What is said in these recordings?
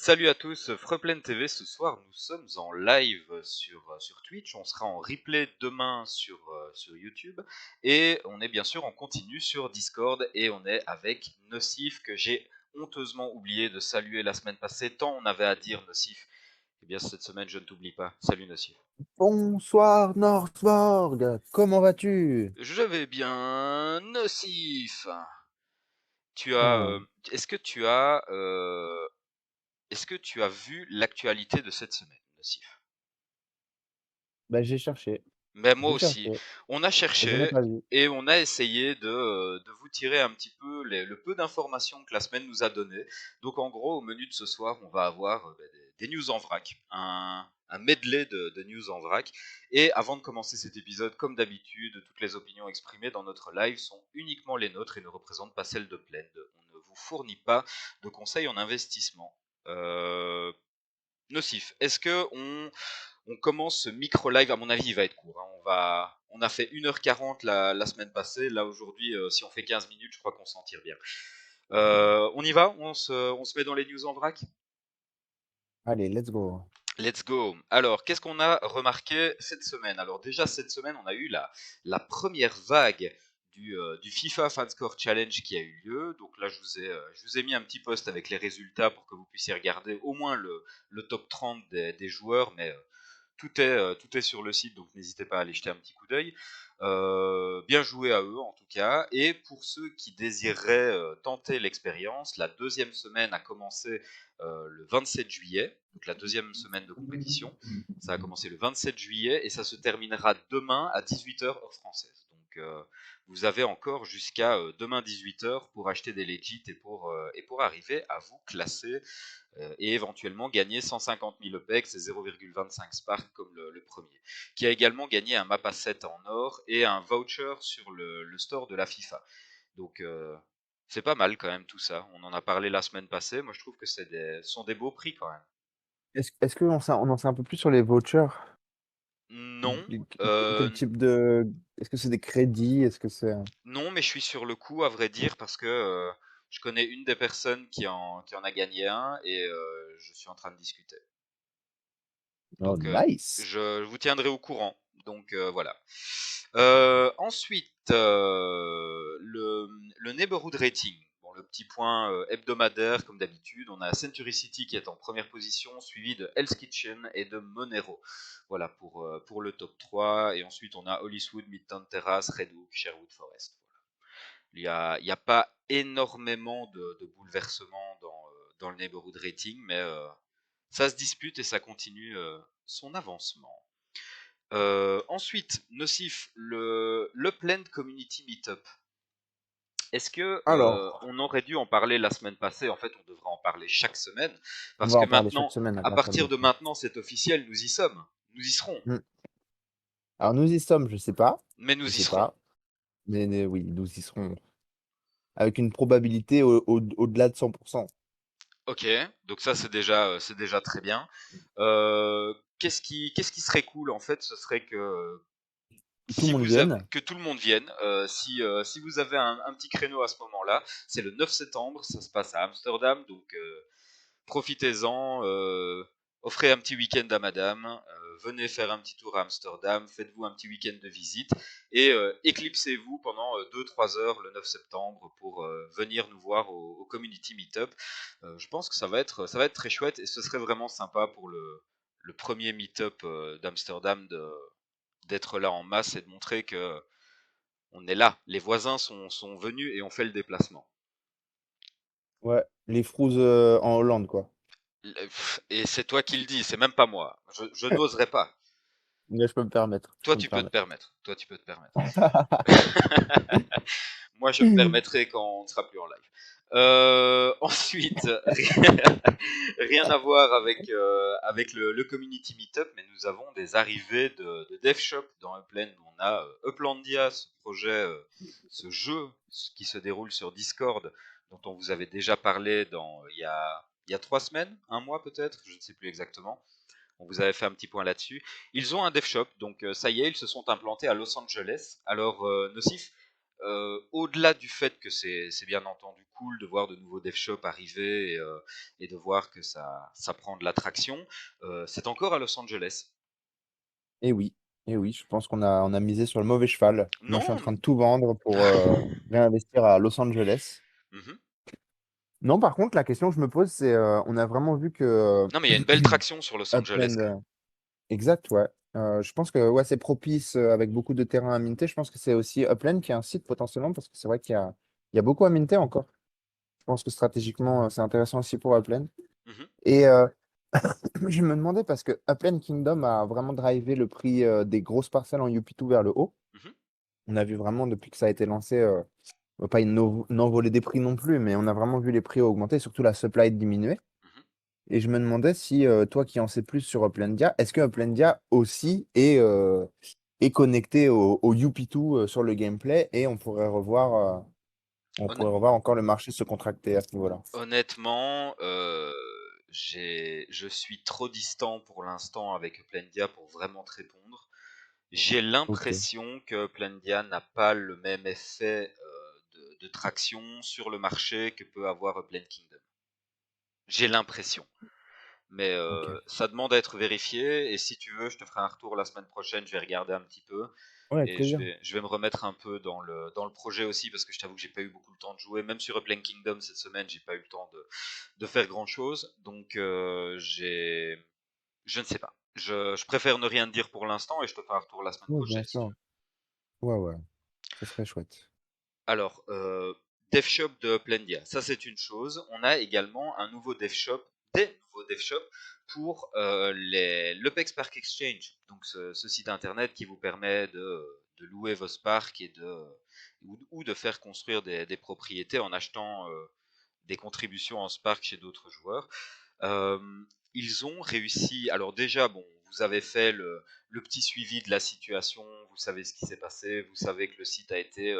Salut à tous, Freuplen TV, ce soir nous sommes en live sur Twitch, on sera en replay demain sur YouTube et on est bien sûr en continu sur Discord et on est avec Nocif que j'ai honteusement oublié de saluer la semaine passée tant on avait à dire Nocif. Eh bien cette semaine je ne t'oublie pas, salut Nocif. Bonsoir Northborg, comment vas-tu? Je vais bien, Nocif. Tu as, Hmm, est-ce que tu as, est-ce que tu as vu l'actualité de cette semaine, Nocif? Bah, j'ai cherché, Mais moi j'ai aussi. cherché, On a et je n'ai cherché pas vu. et on a essayé de vous tirer un petit peu le peu d'informations que la semaine nous a donné. Donc en gros, au menu de ce soir, on va avoir des news en vrac, un medley de news en vrac. Et avant de commencer cet épisode, comme d'habitude, toutes les opinions exprimées dans notre live sont uniquement les nôtres et ne représentent pas celles de Blend. On ne vous fournit pas de conseils en investissement. Euh, Nocif, est-ce que on commence ce micro-live? À mon avis, il va être court, hein. On a fait 1h40 la semaine passée. Là, aujourd'hui, si on fait 15 minutes, je crois qu'on s'en tire bien. On y va? On se met dans les news en vrac? Allez, let's go. Let's go. Alors, qu'est-ce qu'on a remarqué cette semaine? Alors déjà, cette semaine, on a eu la première vague du FIFA Fanscore Challenge qui a eu lieu. Donc là, je vous ai mis un petit post avec les résultats pour que vous puissiez regarder au moins le top 30 des joueurs, mais tout est sur le site, donc n'hésitez pas à aller jeter un petit coup d'œil. Bien joué à eux en tout cas. Et pour ceux qui désireraient tenter l'expérience, la deuxième semaine a commencé le 27 juillet, donc la deuxième semaine de compétition. Ça a commencé le 27 juillet et ça se terminera demain à 18h heure française. Donc vous avez encore jusqu'à demain 18h pour acheter des legit et pour arriver à vous classer et éventuellement gagner 150 000 OPEX et 0,25 Spark comme le premier, qui a également gagné un map asset en or et un voucher sur le store de la FIFA. Donc c'est pas mal quand même tout ça. On en a parlé la semaine passée. Moi je trouve que ce sont des beaux prix quand même. Est-ce qu'on on en sait un peu plus sur les vouchers? Non, Quel type de... Est-ce que c'est des crédits? Est-ce que c'est... non, mais je suis sur le coup à vrai dire parce que je connais une des personnes qui en a gagné un et je suis en train de discuter. Oh, Donc, nice! je vous tiendrai au courant. Donc, voilà. Ensuite, le neighborhood rating. Bon, le petit point hebdomadaire, comme d'habitude. On a Century City qui est en première position, suivi de Hell's Kitchen et de Monero. Voilà pour le top 3. Et ensuite, on a Hollywood, Midtown Terrace, Redwood, Sherwood Forest. Il y a pas énormément de bouleversements dans le neighborhood rating, mais ça se dispute et ça continue son avancement. Ensuite, Nocif, le Planned Community Meetup. Est-ce que Alors, on aurait dû en parler la semaine passée? En fait, on devrait en parler chaque semaine on parce va que en parler chaque maintenant, semaine à à partir de partir de maintenant. maintenant, c'est officiel, nous y sommes, nous y serons, Hmm. Alors, nous y sommes, je sais pas, mais je nous y sais serons. pas, mais oui, nous y serons avec une probabilité au-delà de 100%. Ok, donc ça c'est déjà très bien. Qu'est-ce qui serait cool en fait? Ce serait que Tout le monde vienne. que tout le monde vienne. Si vous avez un petit créneau à ce moment-là, c'est le 9 septembre, ça se passe à Amsterdam, donc profitez-en, offrez un petit week-end à madame, venez faire un petit tour à Amsterdam, faites-vous un petit week-end de visite et éclipsez-vous pendant 2-3 heures le 9 septembre pour venir nous voir au Community Meetup. Je pense que ça va être très chouette et ce serait vraiment sympa pour le premier meet-up d'Amsterdam d'être là en masse et de montrer que on est là. Les voisins sont venus et ont fait le déplacement. Ouais, les frouzes en Hollande, quoi. Et c'est toi qui le dis, c'est même pas moi. Je n'oserais pas. Mais je peux me permettre, je Toi, peux me tu peux te permettre. permettre. Toi, tu peux te permettre. Moi, je me permettrai quand on ne sera plus en live. Ensuite, rien à voir avec le community meetup, mais nous avons des arrivées de DevShop dans Upland. On a Uplandia, ce projet, ce jeu qui se déroule sur Discord, dont on vous avait déjà parlé il y a 3 semaines, un mois peut-être, je ne sais plus exactement. On vous avait fait un petit point là-dessus. Ils ont un dev shop, donc ça y est, ils se sont implantés à Los Angeles. Alors, Nocif, Au-delà du fait que c'est bien entendu cool de voir de nouveaux dev shops arriver et de voir que ça prend de l'attraction, c'est encore à Los Angeles. Et oui, et oui, je pense qu'on a misé sur le mauvais cheval. Moi, je suis en Non, train de tout vendre pour réinvestir à Los Angeles. mhm. Non, par contre, la question que je me pose, c'est on a vraiment vu que Non, mais il y a une belle traction sur Los Angeles Upland, quand même. exact, ouais. Je pense que ouais, c'est propice avec beaucoup de terrains à minter. Je pense que c'est aussi Upland qui est un site potentiellement parce que c'est vrai qu'il y a beaucoup à minter encore. Je pense que stratégiquement, c'est intéressant aussi pour Upland. Mhm, Et je me demandais parce que Upland Kingdom a vraiment drivé le prix des grosses parcelles en UP2 vers le haut. mhm, On a vu vraiment depuis que ça a été lancé, pas une envolée des prix non plus, mais on a vraiment vu les prix augmenter, surtout la supply diminuer. mhm. Et je me demandais si toi qui en sais plus sur Uplandia, est-ce que Uplandia aussi est connecté au UP2 sur le gameplay et on Honn- pourrait revoir encore le marché se contracter à ce niveau-là. Honnêtement, je suis trop distant pour l'instant avec Uplandia pour vraiment te répondre. J'ai Ok, l'impression que Uplandia n'a pas le même effet de traction sur le marché que peut avoir Upland Kingdom. J'ai l'impression. Mais ok. ça demande à être vérifié. Et si tu veux, je te ferai un retour la semaine prochaine. Je vais regarder un petit peu. Ouais, avec Et je plaisir. vais, je vais me remettre un peu dans le projet aussi. Parce que je t'avoue que j'ai pas eu beaucoup le temps de jouer. Même sur Upland Kingdom cette semaine, j'ai pas eu le temps de faire grand chose. Donc je ne sais pas. Je préfère ne rien te dire pour l'instant. Et je te ferai un retour la semaine Oui, bien prochaine si tu sûr. veux. Ouais, ouais, ça serait chouette. Alors, DevShop de Uplandia, ça c'est une chose. On a également un nouveau DevShop, des nouveaux DevShop pour l'Apex Spark Exchange, donc ce site internet qui vous permet de louer vos Spark ou de faire construire des propriétés en achetant des contributions en Spark chez d'autres joueurs. Euh, Ils ont réussi. Alors déjà, bon, vous avez fait le petit suivi de la situation, vous savez ce qui s'est passé, vous savez que le site a été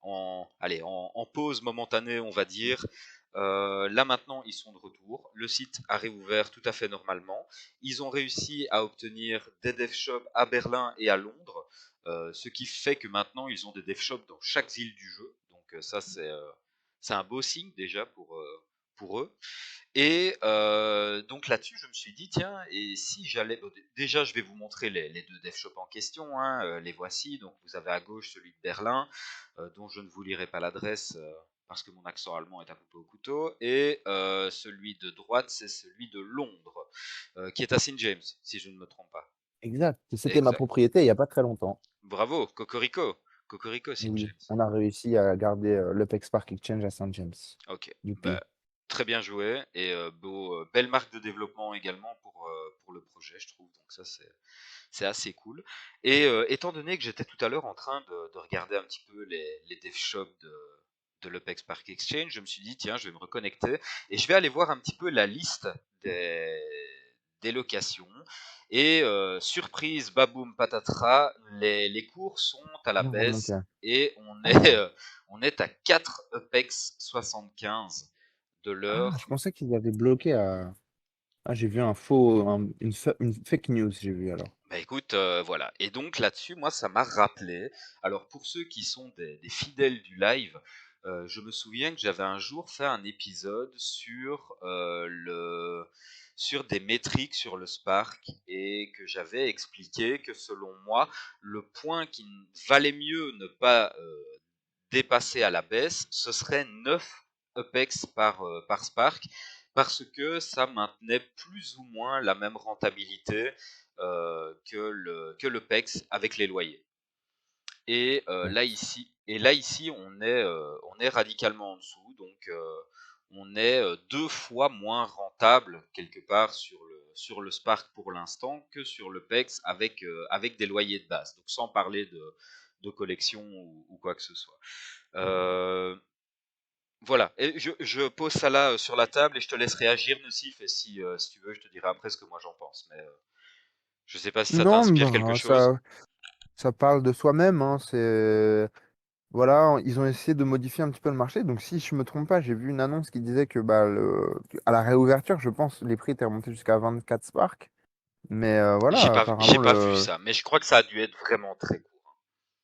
en pause momentanée, on va dire. Là maintenant, ils sont de retour. Le site a réouvert tout à fait normalement. Ils ont réussi à obtenir des dev shops à Berlin et à Londres, ce qui fait que maintenant ils ont des dev shops dans chaque ville du jeu. Donc ça c'est un beau signe déjà pour eux. Et donc là-dessus, je me suis dit, tiens, et si j'allais... bon, déjà, je vais vous montrer les deux dev shops en question, hein, les voici. Donc vous avez à gauche celui de Berlin, dont je ne vous lirai pas l'adresse parce que mon accent allemand est à couper au couteau. Et celui de droite, c'est celui de Londres, qui est à St. James, si je ne me trompe pas. Exact. C'était ma Exact. propriété il n'y a pas très longtemps. Bravo, Cocorico. Cocorico, Et St. oui, James. on a réussi à garder l'Apex Park Exchange à Saint James. Ok, Youpi. bah, très bien joué et belle marque de développement également pour le projet, je trouve. Donc ça, c'est assez cool. Et étant donné que j'étais tout à l'heure en train de regarder un petit peu les dev shops de l'Apex Park Exchange, je me suis dit, tiens, je vais me reconnecter et je vais aller voir un petit peu la liste des locations. Et surprise, baboum, patatras, les cours sont à la Bien remonté. baisse et on est, Ah. on est à 4 Apex 75 de Ah, je l'heure. pensais qu'ils avaient bloqué à. Ah, j'ai vu un faux, une fake news, j'ai vu alors. Bah écoute, voilà. Et donc là-dessus, moi, ça m'a rappelé. Alors pour ceux qui sont des fidèles du live, je me souviens que j'avais un jour fait un épisode sur des métriques sur le Spark et que j'avais expliqué que selon moi, le point qui valait mieux ne pas dépasser à la baisse, ce serait 9 Apex par Spark parce que ça maintenait plus ou moins la même rentabilité que le PEX avec les loyers. Ok. Là ici, on est radicalement en dessous, donc on est deux fois moins rentable quelque part sur le Spark pour l'instant que sur le PEX avec des loyers de base, donc sans parler de collection ou quoi que ce soit. Euh, voilà, et je pose ça là sur la table et je te laisse réagir, Nocif, et si tu veux, je te dirai après ce que moi j'en pense. Mais je sais pas si ça Non, t'inspire quelque bah, chose. ça parle de soi-même, hein, voilà, ils ont essayé de modifier un petit peu le marché. Donc, si je me trompe pas, j'ai vu une annonce qui disait que bah, à la réouverture, je pense, les prix étaient remontés jusqu'à 24 Spark. Mais voilà, J'ai apparemment, pas vu ça, mais je crois que ça a dû être vraiment très court.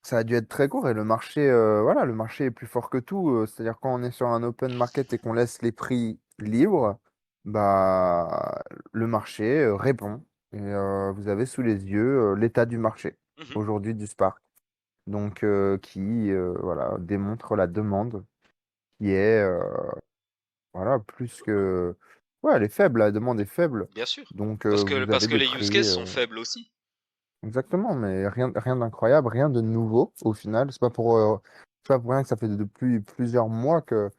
Ça a dû être très court et le marché, voilà, le marché est plus fort que tout. C'est-à-dire quand on est sur un open market et qu'on laisse les prix libres, bah, le marché répond. Et vous avez sous les yeux l'état du marché Mhm. aujourd'hui du Spark. Donc, qui voilà, démontre la demande qui est voilà, plus que... Ouais, elle est faible, la demande est faible. Bien sûr. Donc, Parce vous avez que des les use prix... cases sont faibles aussi. Exactement, mais rien d'incroyable, rien de nouveau au final. C'est pas pour rien que ça fait depuis plusieurs mois que,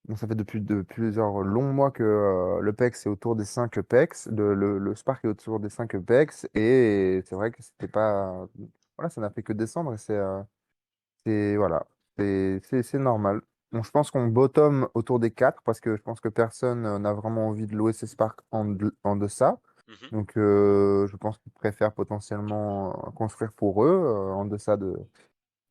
bon, ça fait depuis de plusieurs longs mois que le PEX est autour des 5 PEX, le Spark est autour des 5 PEX, et c'est vrai que c'était pas, voilà, ça n'a fait que descendre, et voilà, c'est normal. Bon, je pense qu'on bottom autour des 4 parce que je pense que personne n'a vraiment envie de louer ses Spark en deçà. Mhm. Donc, je pense qu'ils préfèrent potentiellement construire pour eux en deçà de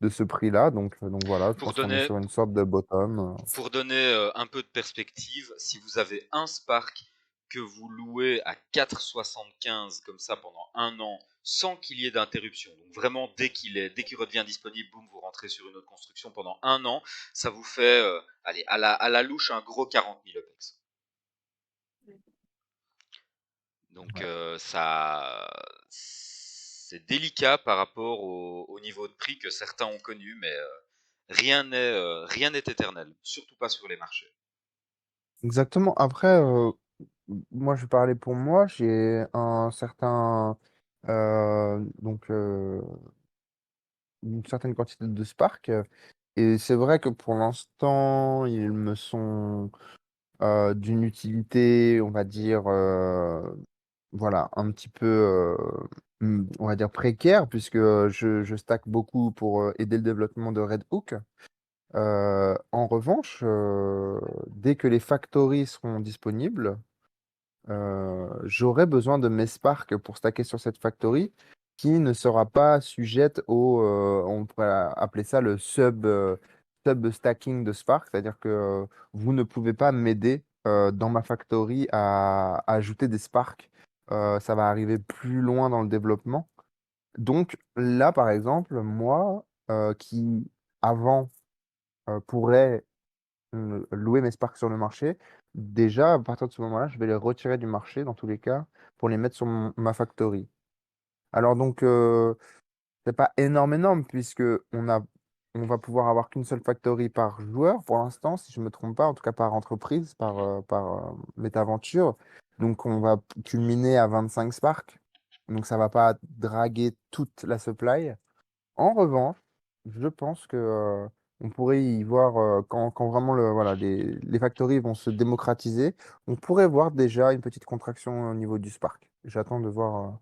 ce prix-là. Donc voilà, je Pour pense qu'on est donner, sur une sorte de bottom. Pour donner un peu de perspective, si vous avez un Spark que vous louez à 4,75 comme ça pendant un an, sans qu'il y ait d'interruption, donc vraiment dès qu'il redevient disponible, boum, vous rentrez sur une autre construction pendant un an, ça vous fait, allez, à la louche, un gros 40 000 EPEX. Donc Ouais. ça, c'est délicat par rapport au niveau de prix que certains ont connu, mais rien n'est éternel, surtout pas sur les marchés. Exactement. Après, moi, je vais parler pour moi. J'ai un certain, donc, une certaine quantité de Spark. Et c'est vrai que pour l'instant, ils me sont d'une utilité, on va dire, voilà, un petit peu, on va dire précaire, puisque je stack beaucoup pour aider le développement de Red Hook. En revanche, dès que les factories seront disponibles, j'aurai besoin de mes Spark pour stacker sur cette factory qui ne sera pas sujette on pourrait appeler ça le sub stacking de Spark, c'est-à-dire que vous ne pouvez pas m'aider dans ma factory à ajouter des Spark. Ça va arriver plus loin dans le développement. Donc là, par exemple, moi, qui avant pourrais louer mes Sparks sur le marché. Déjà, à partir de ce moment-là, je vais les retirer du marché dans tous les cas pour les mettre sur ma factory. Alors donc, c'est pas énorme puisque on va pouvoir avoir qu'une seule factory par joueur pour l'instant, si je me trompe pas, en tout cas par entreprise, Mhm. par Metaventure. Donc on va culminer à 25 Sparks. Donc ça va pas draguer toute la supply. En revanche, je pense que on pourrait y voir quand vraiment voilà, les factories vont se démocratiser, on pourrait voir déjà une petite contraction au niveau du Spark. J'attends de voir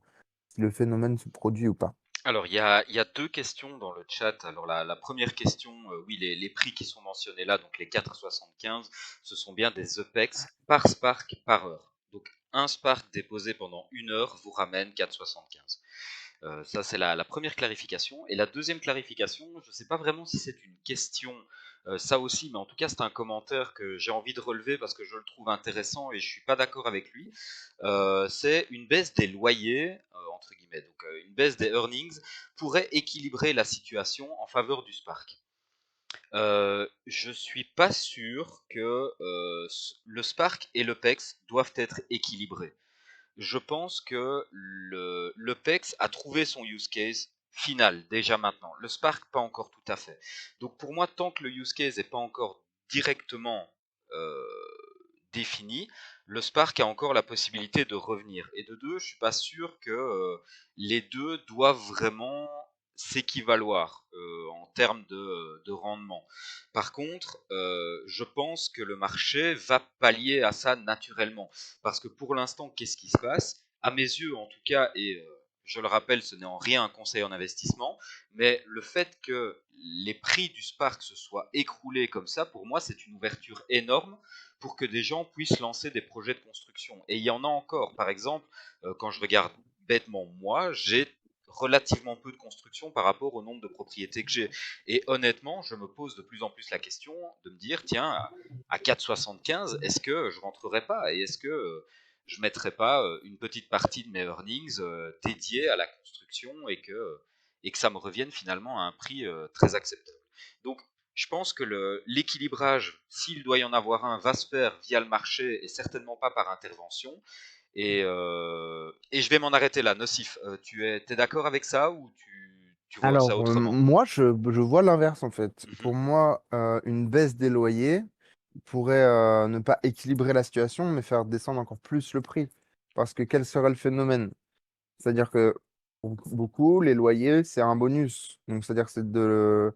si le phénomène se produit ou pas. Alors, il y a deux questions dans le chat. Alors, la première question, oui, les prix qui sont mentionnés là, donc les 4,75, ce sont bien des EPEX par Spark par heure. Donc, un Spark déposé pendant une heure vous ramène 4,75. Ça, c'est la première clarification. Et la deuxième clarification, je ne sais pas vraiment si c'est une question, ça aussi, mais en tout cas, c'est un commentaire que j'ai envie de relever parce que je le trouve intéressant et je ne suis pas d'accord avec lui. C'est une baisse des loyers, entre guillemets, donc une baisse des earnings pourrait équilibrer la situation en faveur du Spark. Je suis pas sûr que le Spark et le PEX doivent être équilibrés. Je pense que le PEX a trouvé son use case final déjà maintenant. Le Spark, pas encore tout à fait. Donc pour moi, tant que le use case n'est pas encore directement euh, défini, le Spark a encore la possibilité de revenir. Et de deux, je suis pas sûr que les deux doivent vraiment s'équivaloir en termes de rendement. Par contre, je pense que le marché va pallier à ça naturellement. Parce que pour l'instant, qu'est-ce qui se passe? À mes yeux, en tout cas, et je le rappelle, ce n'est en rien un conseil en investissement, mais le fait que les prix du Spark se soient écroulés comme ça, pour moi, c'est une ouverture énorme pour que des gens puissent lancer des projets de construction. Et il y en a encore. Par exemple, quand je regarde bêtement moi, j'ai relativement peu de construction par rapport au nombre de propriétés que j'ai. Et honnêtement, je me pose de plus en plus la question de me dire, tiens, à 4,75, est-ce que je rentrerai pas et est-ce que je ne mettrai pas une petite partie de mes earnings dédiée à la construction et que et que ça me revienne finalement à un prix très acceptable. Donc, je pense que l'équilibrage, s'il doit y en avoir un, va se faire via le marché et certainement pas par intervention. Et je vais m'en arrêter là. Nocif, t'es d'accord avec ça ou tu vois ça Alors, autrement? moi, je vois l'inverse en fait. Mhm. Pour moi, une baisse des loyers pourrait ne pas équilibrer la situation, mais faire descendre encore plus le prix. Parce que quel serait le phénomène? C'est-à-dire que pour beaucoup, les loyers, c'est un bonus. Donc, c'est-à-dire que c'est de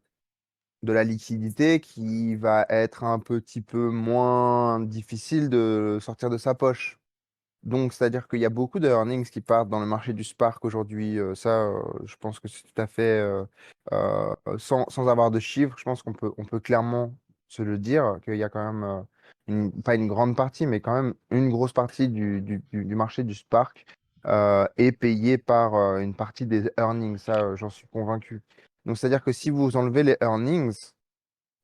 la liquidité qui va être un petit peu moins difficile de sortir de sa poche. Donc, c'est-à-dire qu'il y a beaucoup de earnings qui partent dans le marché du Spark aujourd'hui. Je pense que c'est tout à fait, sans avoir de chiffres, je pense on peut clairement se le dire, qu'il y a quand même, pas une grande partie, mais quand même une grosse partie du marché du Spark est payée par une partie des earnings. Ça, j'en suis convaincu. Donc, c'est-à-dire que si vous enlevez les earnings,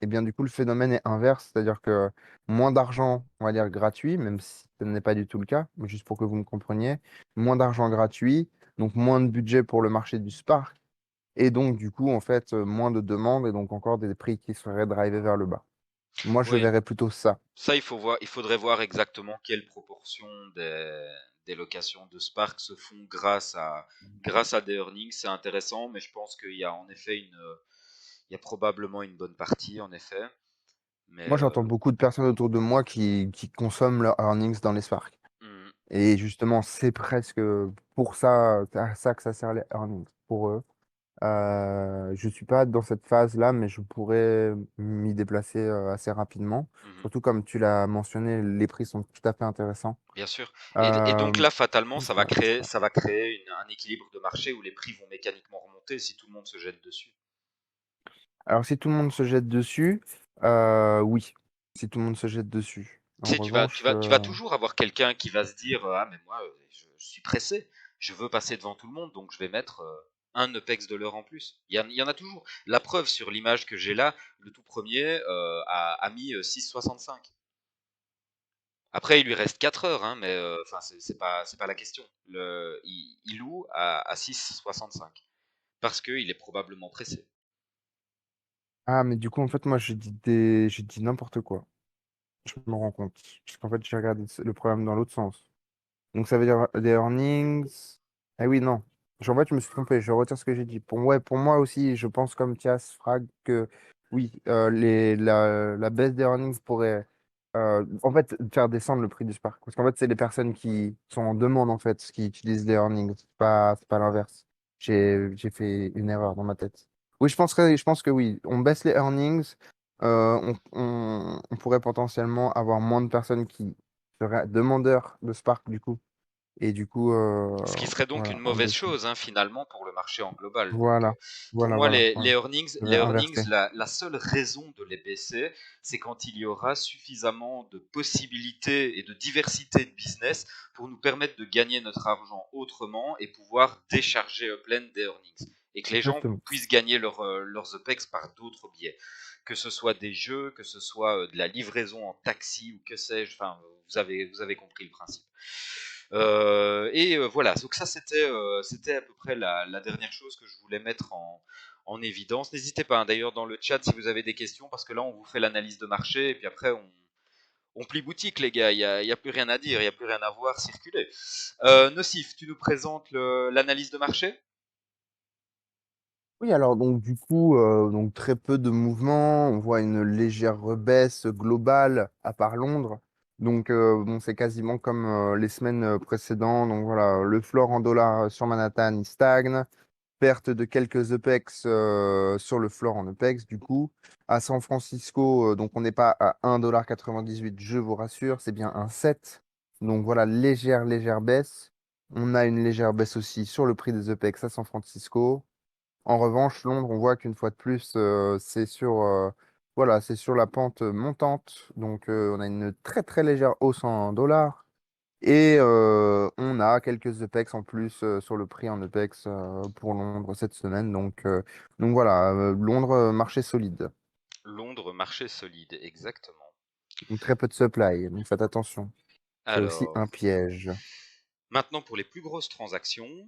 et bien, du coup, le phénomène est inverse, c'est-à-dire que moins d'argent, on va dire gratuit, même si ce n'est pas du tout le cas, mais juste pour que vous me compreniez, moins d'argent gratuit, donc moins de budget pour le marché du Spark, et donc, du coup, en fait, moins de demandes et donc encore des prix qui seraient drivés vers le bas. Moi, je Oui, verrais plutôt ça. ça il faudrait voir exactement quelle proportion des locations de Spark se font grâce à des earnings. C'est intéressant, mais je pense qu'il y a en effet il y a probablement une bonne partie en effet. Mais Moi, j'entends beaucoup de personnes autour de moi qui consomment leurs earnings dans les Spark. hmm, Et justement, c'est presque pour ça, c'est à ça que ça sert les earnings, pour eux. Je suis pas dans cette phase-là, mais je pourrais m'y déplacer assez rapidement. mhm. Surtout comme tu l'as mentionné, les prix sont tout à fait intéressants. Bien sûr. Et donc Euh, là, fatalement, Dites-moi, dites-moi. ça va créer un équilibre de marché où les prix vont mécaniquement remonter si tout le monde se jette dessus. Alors, si tout le monde se jette dessus, oui. Si tout le monde se jette dessus. Tu En sais, revanche, tu vas toujours avoir quelqu'un qui va se dire, ah, mais moi, je suis pressé, je veux passer devant tout le monde, donc je vais mettre un UPEX de l'heure en plus. Il y en a toujours. La preuve sur l'image que j'ai là, le tout premier a mis 6,65. Après, il lui reste 4 heures, hein, mais enfin, c'est pas la question. Il loue à 6,65 parce qu'il est probablement pressé. ah, mais du coup, en fait, moi, j'ai dit n'importe quoi. Je me rends compte. Parce qu'en fait, j'ai regardé le problème dans l'autre sens. Donc ça veut dire des earnings. Ah oui, non. En fait, je me suis trompé. Je retire ce que j'ai dit. Pour moi aussi, je pense comme Thias, Frag, que oui, la baisse des earnings pourrait en fait faire descendre le prix du Spark. Parce qu'en fait, c'est les personnes qui sont en demande en fait qui utilisent les earnings. C'est pas l'inverse. J'ai fait une erreur dans ma tête. Oui, je pense que oui. On baisse les earnings. On pourrait potentiellement avoir moins de personnes qui seraient demandeurs de Spark du coup et du coup, Ce qui serait donc une voilà, en mauvaise dessous. chose, hein, finalement, pour le marché en global. Donc, Voilà, pour voilà, moi, voilà, voilà. Je les vais earnings, inverser. la seule raison de les baisser, c'est quand il y aura suffisamment de possibilités et de diversité de business pour nous permettre de gagner notre argent autrement et pouvoir décharger Upland des earnings. Et que les gens Exactement. puissent gagner leurs OPEX par d'autres biais. Que ce soit des jeux, que ce soit de la livraison en taxi ou que sais-je. Enfin, vous avez compris le principe. Voilà, donc ça c'était à peu près la dernière chose que je voulais mettre en évidence. N'hésitez pas, hein, d'ailleurs, dans le chat si vous avez des questions, parce que là on vous fait l'analyse de marché et puis après on plie boutique, les gars. Il y a plus rien à dire, il y a plus rien à voir circuler. Nocif, tu nous présentes l'analyse de marché? Oui, alors donc du coup, donc très peu de mouvements. On voit une légère rebaisse globale à part Londres. Donc bon, c'est quasiment comme les semaines précédentes. Donc voilà, le floor en dollars sur Manhattan, il stagne. Perte de quelques EPEX sur le floor en EPEX, du coup. À San Francisco, donc on n'est pas à 1,98 $, je vous rassure, c'est bien un 7. Donc voilà, légère baisse. On a une légère baisse aussi sur le prix des EPEX à San Francisco. En revanche, Londres, on voit qu'une fois de plus, voilà, c'est sur la pente montante. Donc on a une très légère hausse en dollars. Et on a quelques EPEX en plus sur le prix en EPEX pour Londres cette semaine. Donc voilà, Londres, marché solide. Londres, marché solide, exactement. Donc, très peu de supply, donc faites attention. C'est aussi Alors, un piège. maintenant pour les plus grosses transactions,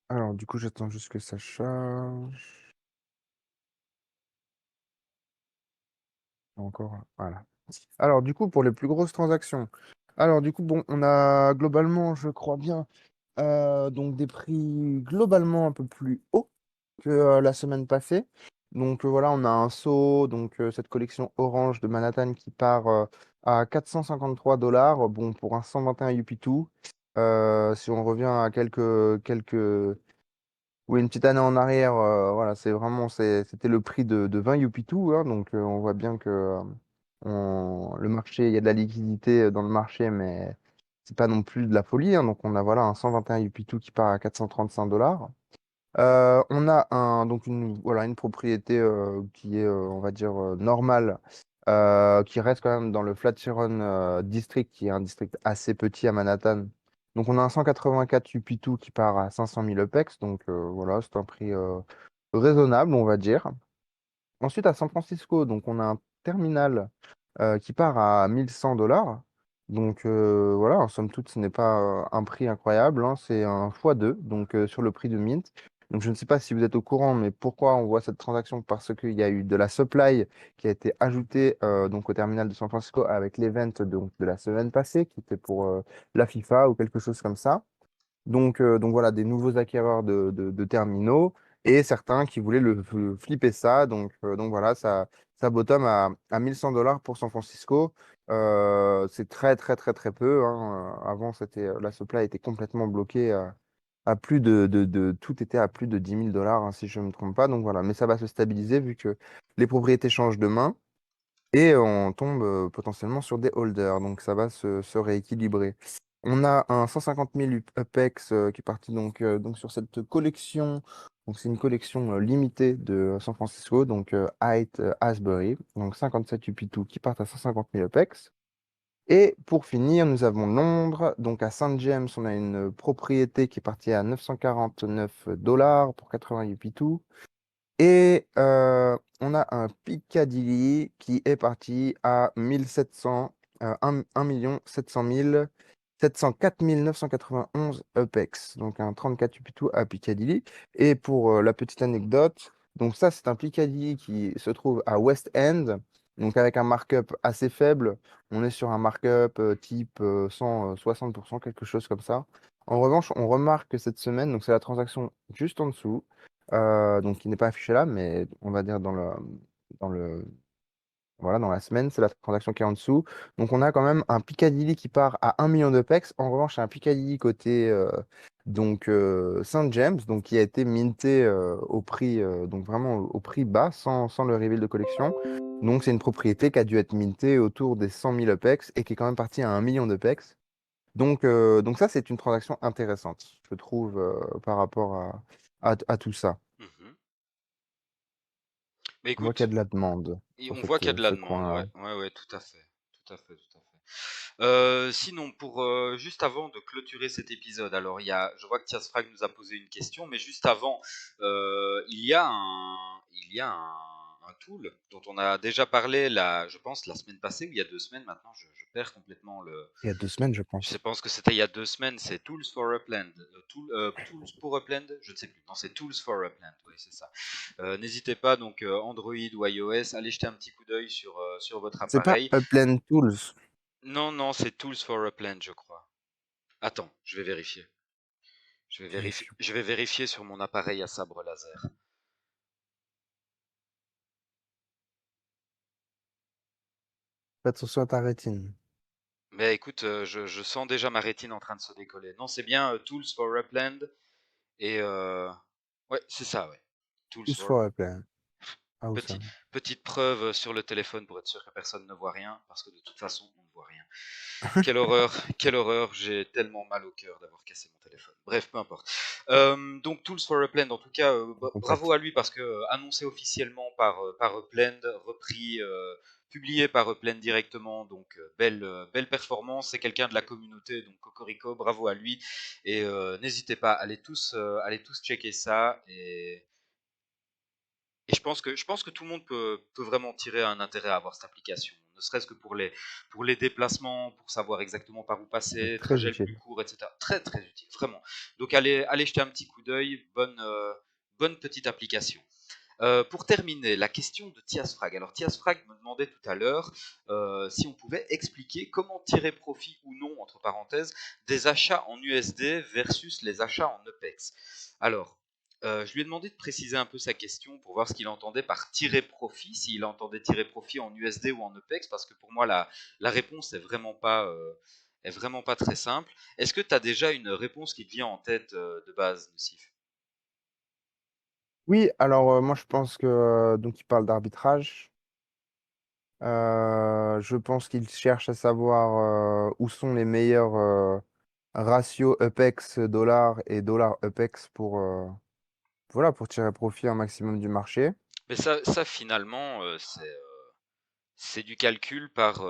Alors, du coup, j'attends juste que ça charge. Encore, voilà. Alors, du coup, pour les plus grosses transactions. Alors, du coup, bon, on a globalement, je crois bien, donc des prix globalement un peu plus hauts que la semaine passée. Donc voilà, on a un saut, donc cette collection orange de Manhattan qui part à 453 $. Bon, pour un 121 UP2, si on revient à oui, une petite année en arrière, voilà, c'était le prix de 20 UP2, hein, donc on voit bien que le marché, il y a de la liquidité dans le marché, mais c'est pas non plus de la folie, hein, donc on a voilà un 121 UP2 qui part à 435 $. On a donc voilà, une propriété qui est, on va dire, normale, qui reste quand même dans le Flatiron District, qui est un district assez petit à Manhattan. Donc on a un 184 UP2 qui part à 500 000 UPEX, donc voilà, c'est un prix raisonnable, on va dire. Ensuite, à San Francisco, donc on a un terminal qui part à 1100 $. Donc voilà, en somme toute, ce n'est pas un prix incroyable, hein, c'est un x2 donc, sur le prix de Mint. Donc je ne sais pas si vous êtes au courant, mais pourquoi on voit cette transaction? Parce qu'il y a eu de la supply qui a été ajoutée donc, au terminal de San Francisco avec l'event donc, de la semaine passée, qui était pour la FIFA ou quelque chose comme ça. Donc voilà, des nouveaux acquéreurs de terminaux et certains qui voulaient flipper ça. Donc voilà, ça bottom à 1100 $ pour San Francisco. C'est très très très très peu, hein. Avant, la supply était complètement bloquée à plus tout était à plus de 10 000 $, hein, si je ne me trompe pas. Donc voilà, mais ça va se stabiliser vu que les propriétés changent de main. Et on tombe potentiellement sur des holders, donc ça va se rééquilibrer. On a un 150 000 UPEX qui est parti donc sur cette collection. Donc c'est une collection limitée de San Francisco, donc Height Asbury, donc 57 UP2 qui partent à 150 000 UPEX. Et pour finir, nous avons Londres, donc à Saint James, on a une propriété qui est partie à 949 $ pour 80 UP2. Et on a un Piccadilly qui est parti à 1700, 1 700 000, 704 991 UPEX, donc un 34 UP2 à Piccadilly. Et pour la petite anecdote, donc ça c'est un Piccadilly qui se trouve à West End, donc avec un markup assez faible. On est sur un markup type 160%, quelque chose comme ça. En revanche, on remarque que cette semaine, donc c'est la transaction juste en dessous, donc qui n'est pas affiché là, mais on va dire dans le, voilà, dans la semaine, c'est la transaction qui est en dessous. Donc on a quand même un Piccadilly qui part à 1 million de pex. En revanche, c'est un Piccadilly côté Saint James, donc qui a été minté au prix, donc vraiment au prix bas, sans le reveal de collection. Donc c'est une propriété qui a dû être mintée autour des 100 000 pex et qui est quand même partie à 1 million de pex. Donc ça, c'est une transaction intéressante, je trouve, par rapport à tout ça. Mhm. Mais On voit qu'il y écoute, a de la demande et sur on voit qu'il y a de la ce demande, coin-là. ouais, ouais, ouais, tout à fait, tout à fait, tout à fait. Sinon, pour juste avant de clôturer cet épisode, alors je vois que Tiasfrag nous a posé une question, mais juste avant, il y a un tool dont on a déjà parlé, je pense, la semaine passée ou il y a 2 semaines maintenant, je perds complètement le. Il y a 2 semaines, je Je pense. pense que c'était il y a 2 semaines, c'est Tools for Upland. Tools pour Upland, je ne sais plus. Non, c'est Tools for Upland, oui, c'est ça. N'hésitez pas, donc Android ou iOS, allez jeter un petit coup d'œil sur votre C'est pas appareil. Upland Tools. Non, non, c'est Tools for Upland, je crois. Attends, je vais vérifier. Vérifions. Je vais vérifier sur mon appareil à sabre laser. Fais attention à ta rétine. Mais écoute, je sens déjà ma rétine en train de se décoller. Non, c'est bien Tools for Upland. Et ouais, c'est ça, ouais. Tools Tools for for Upland. Petit- Awesome. Petite preuve sur le téléphone pour être sûr que personne ne voit rien, parce que de toute façon, on ne voit rien. Quelle horreur, j'ai tellement mal au cœur d'avoir cassé mon téléphone. Bref, peu importe. Donc Tools for Upland, en tout cas, bravo Complète. à lui parce que annoncé officiellement par Upland, repris, publié par Upland directement, donc belle performance. C'est quelqu'un de la communauté, donc Cocorico, bravo à lui. Et n'hésitez pas, allez tous checker ça. Et je pense que tout le monde peut vraiment tirer un intérêt à avoir cette application. ne serait-ce que pour les déplacements, pour savoir exactement par où C'est passer, très trajet le plus utile. court, etc. Très très utile, vraiment. Donc allez jeter un petit coup d'œil, bonne petite application. Pour terminer, la question de Tiasfrag. Alors Tiasfrag me demandait tout à l'heure si on pouvait expliquer comment tirer profit ou non, entre parenthèses, des achats en USD versus les achats en EPEX. Alors, je lui ai demandé de préciser un peu sa question pour voir ce qu'il entendait par tirer profit, s'il entendait tirer profit en USD ou en EPEX, parce que pour moi la réponse est vraiment pas très simple. Est-ce que tu as déjà une réponse qui te vient en tête de base, Nocif? Oui, alors moi je pense que donc il parle d'arbitrage. Je pense qu'il cherche à savoir où sont les meilleurs ratios UPEX dollar et dollar UPEX pour, voilà, pour tirer profit un maximum du marché. Mais ça finalement, c'est du calcul par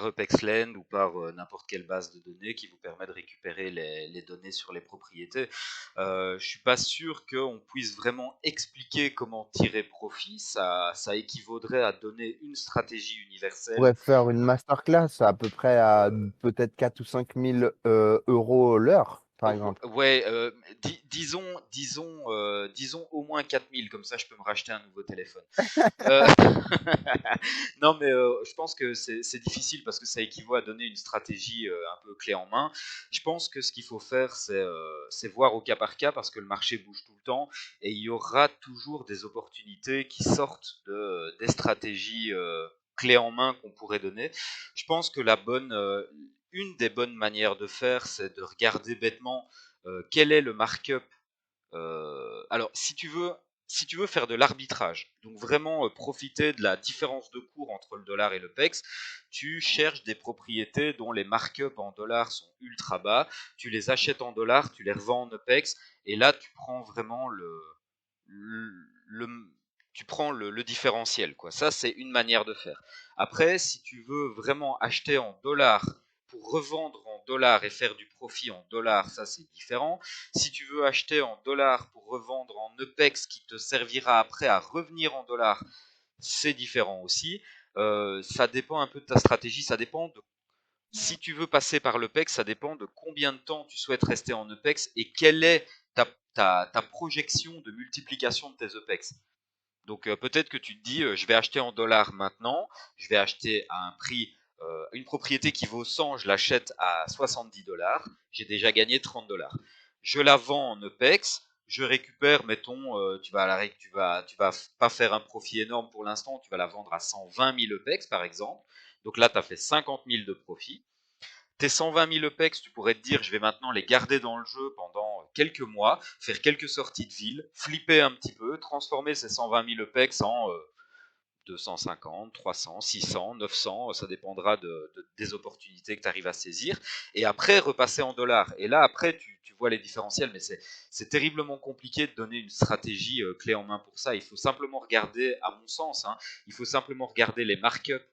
Upexland ou par n'importe quelle base de données qui vous permet de récupérer les données sur les propriétés. Je suis pas sûr qu'on puisse vraiment expliquer comment tirer profit. Ça équivaudrait à donner une stratégie On pourrait universelle. faire une masterclass à peu près à peut-être 4 ou 5 000 euros l'heure, par exemple. Ouais, disons au moins 4000, comme ça je peux me racheter un nouveau téléphone. Euh, non, mais je pense que c'est difficile parce que ça équivaut à donner une stratégie un peu clé en main. Je pense que ce qu'il faut faire, c'est voir au cas par cas parce que le marché bouge tout le temps et il y aura toujours des opportunités qui sortent des stratégies clés en main qu'on pourrait donner. Je pense que une des bonnes manières de faire, c'est de regarder bêtement quel est le markup alors, si tu veux faire de l'arbitrage, donc vraiment profiter de la différence de cours entre le dollar et le PEX, tu cherches des propriétés dont les markups en dollars sont ultra bas, tu les achètes en dollars, tu les revends en EPEX, et là tu prends vraiment le tu prends le différentiel, quoi. Ça, c'est une manière de faire. Après, si tu veux vraiment acheter en dollars pour revendre en dollars et faire du profit en dollars, ça c'est différent. Si tu veux acheter en dollars pour revendre en EPEX qui te servira après à revenir en dollars, c'est différent aussi. Ça dépend un peu de ta stratégie, ça dépend de si tu veux passer par l'EPEX, ça dépend de combien de temps tu souhaites rester en EPEX et quelle est ta projection de multiplication de tes EPEX. Donc peut-être que tu te dis, je vais acheter en dollars maintenant, je vais acheter à un prix, une propriété qui vaut 100, je l'achète à 70 dollars, j'ai déjà gagné 30 dollars. Je la vends en EPEX, je récupère, mettons, tu vas pas faire un profit énorme pour l'instant, tu vas la vendre à 120 000 EPEX par exemple. Donc là, tu as fait 50 000 de profit. Tes 120 000 EPEX, tu pourrais te dire, je vais maintenant les garder dans le jeu pendant quelques mois, faire quelques sorties de ville, flipper un petit peu, transformer ces 120 000 EPEX en 250, 300, 600, 900, ça dépendra des opportunités que tu arrives à saisir, et après repasser en dollars. Et là, après, tu vois les différentiels, mais c'est terriblement compliqué de donner une stratégie clé en main pour ça. Il faut simplement regarder, à mon sens, hein, il faut simplement regarder les markups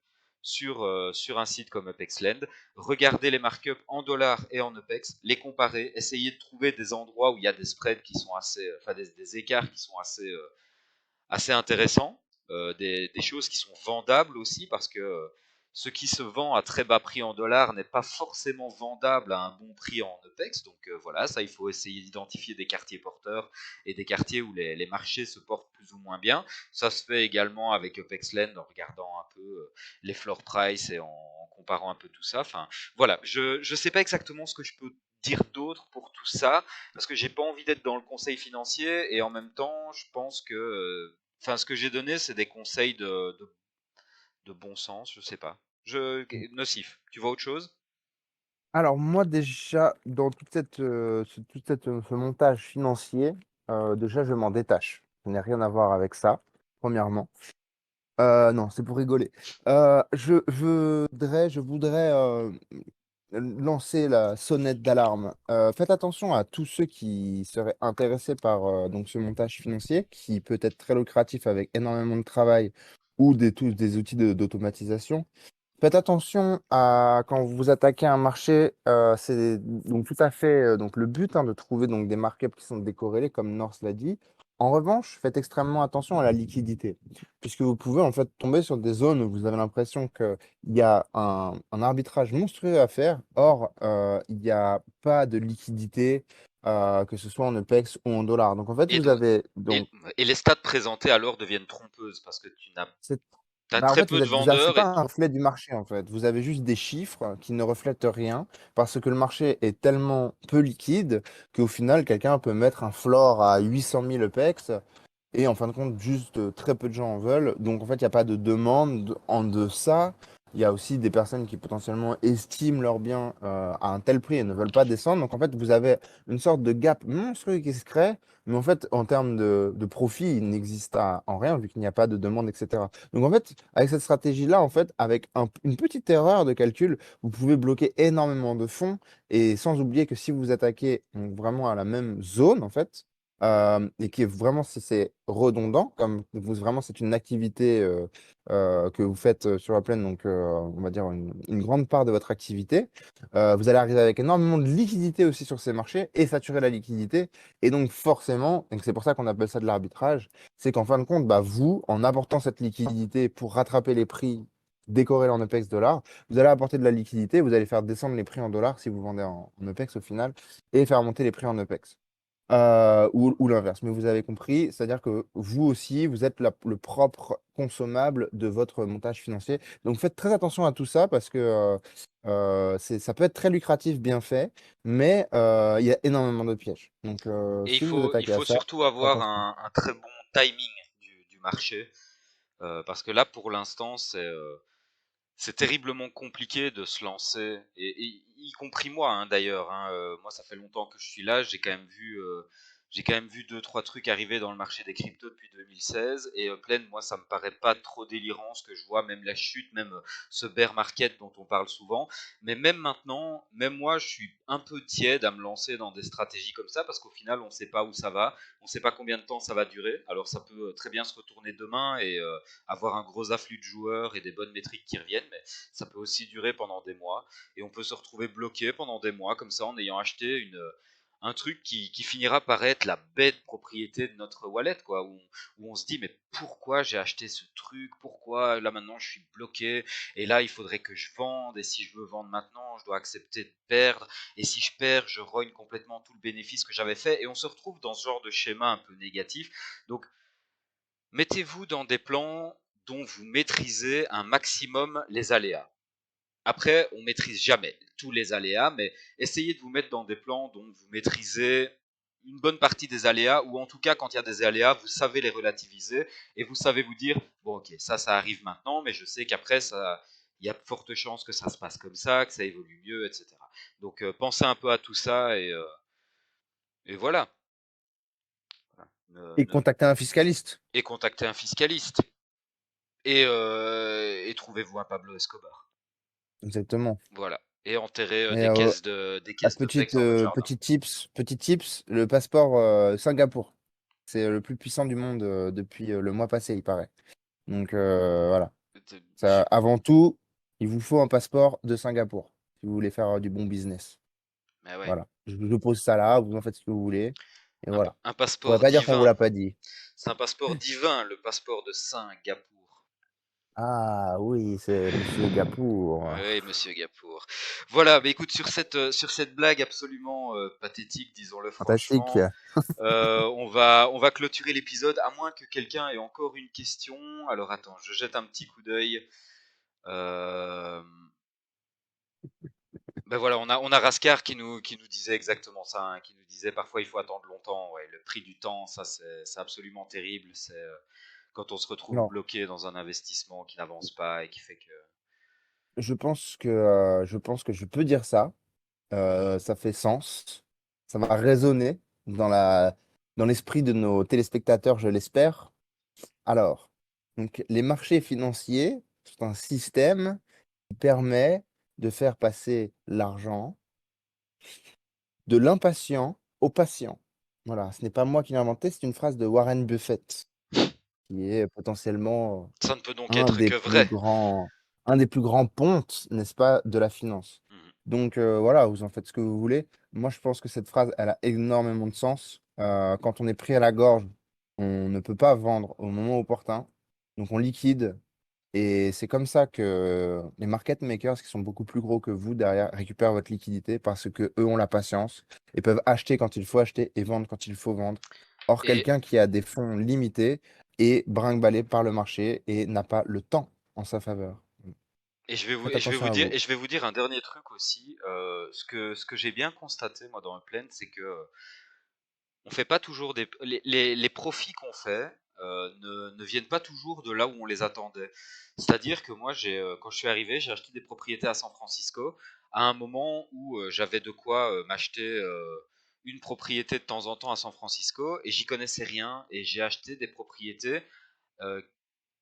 sur un site comme UpExLend, regarder les markups en dollars et en UPEX, les comparer, essayer de trouver des endroits où il y a des spreads qui sont assez, enfin des écarts qui sont assez intéressants, des choses qui sont vendables aussi, parce que ce qui se vend à très bas prix en dollars n'est pas forcément vendable à un bon prix en EPEX. Donc voilà, ça, il faut essayer d'identifier des quartiers porteurs et des quartiers où les marchés se portent plus ou moins bien. Ça se fait également avec UpExLend en regardant un peu les floor price et en comparant un peu tout ça. Enfin, voilà, je ne sais pas exactement ce que je peux dire d'autre pour tout ça, parce que j'ai pas envie d'être dans le conseil financier et en même temps, je pense que enfin, ce que j'ai donné, c'est des conseils de bon sens, je sais pas. Nocif, tu vois autre chose? Alors moi déjà, dans ce montage financier, déjà je m'en détache. Je n'ai rien à voir avec ça, premièrement. Non, c'est pour rigoler. Je voudrais lancer la sonnette d'alarme. Faites attention à tous ceux qui seraient intéressés par donc ce montage financier, qui peut être très lucratif avec énormément de travail ou tous des outils d'automatisation. Faites attention à quand vous vous attaquez à un marché, c'est donc tout à fait donc le but, hein, de trouver donc des markups qui sont décorrélés, comme Norse l'a dit. En revanche, faites extrêmement attention à la liquidité, puisque vous pouvez en fait tomber sur des zones où vous avez l'impression qu'il y a un arbitrage monstrueux à faire. Or, il n'y a pas de liquidité, que ce soit en EPEX ou en dollars. Donc en fait, Et vous donc, avez et, donc et les stats présentées alors deviennent trompeuses parce que t'as bah, en très fait, peu de c'est vendeurs pas et un reflet du marché, en fait. Vous avez juste des chiffres qui ne reflètent rien parce que le marché est tellement peu liquide qu'au final, quelqu'un peut mettre un floor à 800 000 EPEX et en fin de compte, juste très peu de gens en veulent. Donc en fait, il n'y a pas de demande en deçà. Il y a aussi des personnes qui potentiellement estiment leurs biens à un tel prix et ne veulent pas descendre. Donc en fait, vous avez une sorte de gap monstrueux qui se crée. Mais en fait, en termes de profit, il n'existe en rien vu qu'il n'y a pas de demande, etc. Donc en fait, avec cette stratégie-là, en fait, avec une petite erreur de calcul, vous pouvez bloquer énormément de fonds. Et sans oublier que si vous attaquez donc, vraiment à la même zone, en fait, et qui est vraiment, c'est redondant, comme vraiment c'est une activité que vous faites sur la plaine, donc on va dire une grande part de votre activité. Vous allez arriver avec énormément de liquidité aussi sur ces marchés et saturer la liquidité. Et donc forcément, et c'est pour ça qu'on appelle ça de l'arbitrage, c'est qu'en fin de compte, bah, vous, en apportant cette liquidité pour rattraper les prix décorrélés en EPEX dollars, vous allez apporter de la liquidité, vous allez faire descendre les prix en dollars si vous vendez en EPEX au final, et faire monter les prix en EPEX. Ou l'inverse. Mais vous avez compris, c'est-à-dire que vous aussi, vous êtes le propre consommable de votre montage financier. Donc faites très attention à tout ça parce que ça peut être très lucratif, bien fait, mais il y a énormément de pièges. Donc et si vous il attaquez à faut ça, surtout avoir attention. un très bon timing du marché parce que là pour l'instant c'est terriblement compliqué de se lancer, et y compris moi hein, d'ailleurs. Hein, moi, ça fait longtemps que je suis là. J'ai quand même vu deux trois trucs arriver dans le marché des cryptos depuis 2016. Et pleine, moi, ça me paraît pas trop délirant ce que je vois, même la chute, même ce bear market dont on parle souvent. Mais même maintenant, même moi, je suis un peu tiède à me lancer dans des stratégies comme ça parce qu'au final, on sait pas où ça va, on sait pas combien de temps ça va durer. Alors, ça peut très bien se retourner demain et avoir un gros afflux de joueurs et des bonnes métriques qui reviennent, mais ça peut aussi durer pendant des mois et on peut se retrouver bloqué pendant des mois comme ça en ayant acheté un truc qui finira par être la bête propriété de notre wallet, quoi, où on se dit mais pourquoi j'ai acheté ce truc, pourquoi là maintenant je suis bloqué et là il faudrait que je vende, et si je veux vendre maintenant je dois accepter de perdre, et si je perds je rogne complètement tout le bénéfice que j'avais fait, et on se retrouve dans ce genre de schéma un peu négatif. Donc mettez-vous dans des plans dont vous maîtrisez un maximum les aléas. Après, on maîtrise jamais tous les aléas, mais essayez de vous mettre dans des plans dont vous maîtrisez une bonne partie des aléas, ou en tout cas, quand il y a des aléas, vous savez les relativiser et vous savez vous dire, bon, ok, ça arrive maintenant, mais je sais qu'après, il y a de fortes chances que ça se passe comme ça, que ça évolue mieux, etc. Donc, pensez un peu à tout ça et voilà. Et contacter un fiscaliste. Et contactez un fiscaliste. Et trouvez-vous un Pablo Escobar. Exactement. Voilà. Et enterrez Et des caisses de pex dans votre jardin. petit tips, le passeport Singapour. C'est le plus puissant du monde depuis le mois passé, il paraît. Donc voilà. Ça, avant tout, il vous faut un passeport de Singapour si vous voulez faire du bon business. Mais ouais, Voilà. Je pose ça là, vous en faites ce que vous voulez. Et voilà. un Vous pourrez passeport pas dire qu'on vous divin. l'a pas dit. C'est un passeport divin, le passeport de Singapour. Ah oui, c'est Monsieur Gapour. Oui, monsieur Gapour. Voilà, mais écoute, sur cette blague absolument pathétique, disons-le Fantastique. franchement, on va clôturer l'épisode, à moins que quelqu'un ait encore une question. Alors attends, je jette un petit coup d'œil. Euh, Ben voilà, on a Rascar qui nous disait exactement ça, hein, qui nous disait parfois il faut attendre longtemps. Ouais, le prix du temps, ça c'est absolument terrible. C'est quand on se retrouve Non, bloqué dans un investissement qui n'avance pas et qui fait que. je pense que je peux dire ça. Ça fait sens. Ça va résonner dans l'esprit de nos téléspectateurs, je l'espère. Alors, donc, les marchés financiers sont un système qui permet de faire passer l'argent de l'impatient au patient. Voilà, ce n'est pas moi qui l'ai inventé, c'est une phrase de Warren Buffett, qui est potentiellement Ça ne peut donc un être des que plus vrai. grands, un des plus grands pontes, n'est-ce pas, de la finance. Mhm. Donc voilà, vous en faites ce que vous voulez. Moi, je pense que cette phrase, elle a énormément de sens. Quand on est pris à la gorge on ne peut pas vendre au moment opportun, donc on liquide. Et c'est comme ça que les market makers, qui sont beaucoup plus gros que vous derrière, récupèrent votre liquidité parce que eux ont la patience et peuvent acheter quand il faut acheter et vendre quand il faut vendre. Or, Et, quelqu'un qui a des fonds limités est brinque-ballé par le marché et n'a pas le temps en sa faveur. Faites attention à vous. et je vais vous dire un dernier truc aussi. Ce que j'ai bien constaté moi dans Upland, c'est que on fait pas toujours les profits qu'on fait ne viennent pas toujours de là où on les attendait. C'est-à-dire que moi, quand je suis arrivé, j'ai acheté des propriétés à San Francisco à un moment où j'avais de quoi m'acheter une propriété de temps en temps à San Francisco et j'y connaissais rien et j'ai acheté des propriétés euh,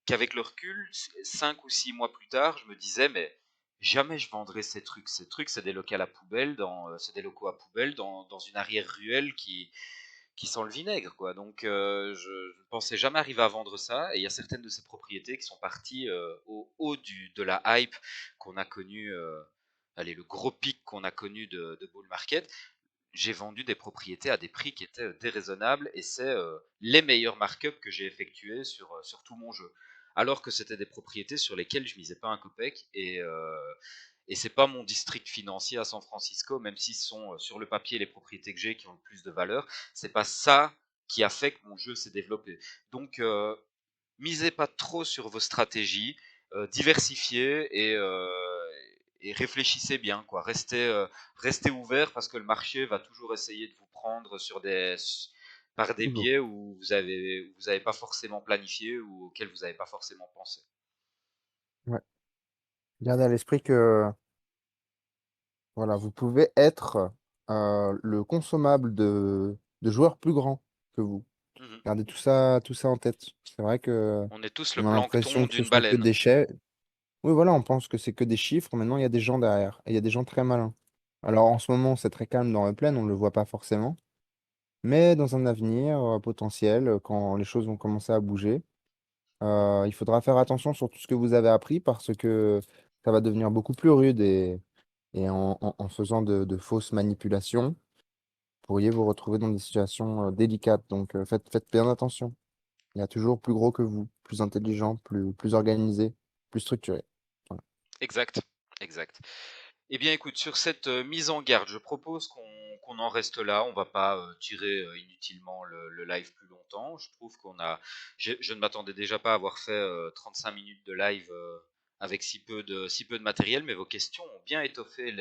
qu'avec le recul, 5 ou 6 mois plus tard, je me disais mais jamais je vendrai ces trucs. Ces trucs, c'est des locaux à poubelle, c'est des locaux à poubelle dans une arrière-ruelle qui sent le vinaigre, quoi. Donc, je ne pensais jamais arriver à vendre ça. Et il y a certaines de ces propriétés qui sont parties au haut de la hype qu'on a connu, allez, le gros pic qu'on a connu de bull market. J'ai vendu des propriétés à des prix qui étaient déraisonnables et c'est les meilleurs markups que j'ai effectués sur tout mon jeu. Alors que c'était des propriétés sur lesquelles je misais pas un copec et c'est pas mon district financier à San Francisco, même si ce sont sur le papier les propriétés que j'ai qui ont le plus de valeur, c'est pas ça qui a fait que mon jeu s'est développé. Donc misez pas trop sur vos stratégies, diversifiez et réfléchissez bien, quoi. Restez ouvert parce que le marché va toujours essayer de vous prendre par des Toujours. biais où vous avez pas forcément planifié ou auxquels vous n'avez pas forcément pensé. Ouais. Gardez à l'esprit que voilà, vous pouvez être le consommable de joueurs plus grands que vous. Mhm. Gardez tout ça en tête. C'est vrai que On est tous le on a l'impression plancton que ce d'une sont que baleine. des chiffres. Oui, voilà, on pense que c'est que des chiffres. Maintenant, il y a des gens derrière. Et il y a des gens très malins. Alors, en ce moment, c'est très calme dans le plein, on ne le voit pas forcément. Mais dans un avenir potentiel, quand les choses vont commencer à bouger, il faudra faire attention sur tout ce que vous avez appris parce que ça va devenir beaucoup plus rude et en faisant de fausses manipulations, vous pourriez vous retrouver dans des situations délicates. Donc, faites bien attention. Il y a toujours plus gros que vous, plus intelligent, plus organisé, plus structuré. Voilà. Exact, exact. Eh bien, écoute, sur cette mise en garde, je propose qu'on en reste là. On va pas tirer inutilement le live plus longtemps. Je trouve je ne m'attendais déjà pas à avoir fait 35 minutes de live avec si peu de matériel, mais vos questions ont bien étoffé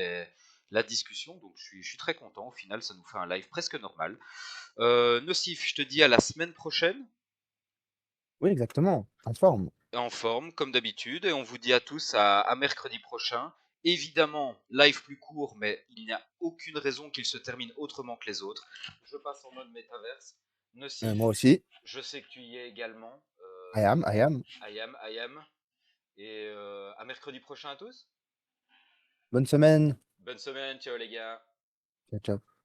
la discussion, donc je suis très content. Au final, ça nous fait un live presque normal. Nocif, je te dis à la semaine prochaine, Oui, exactement. En forme. en forme, comme d'habitude, et on vous dit à tous à mercredi prochain. Évidemment, live plus court, mais il n'y a aucune raison qu'il se termine autrement que les autres. Je passe en mode métaverse. Moi Nocif, aussi. je sais que tu y es également. I am, I am. I am. Et à mercredi prochain à tous. Bonne semaine. Bonne semaine, ciao les gars. Ciao, ciao.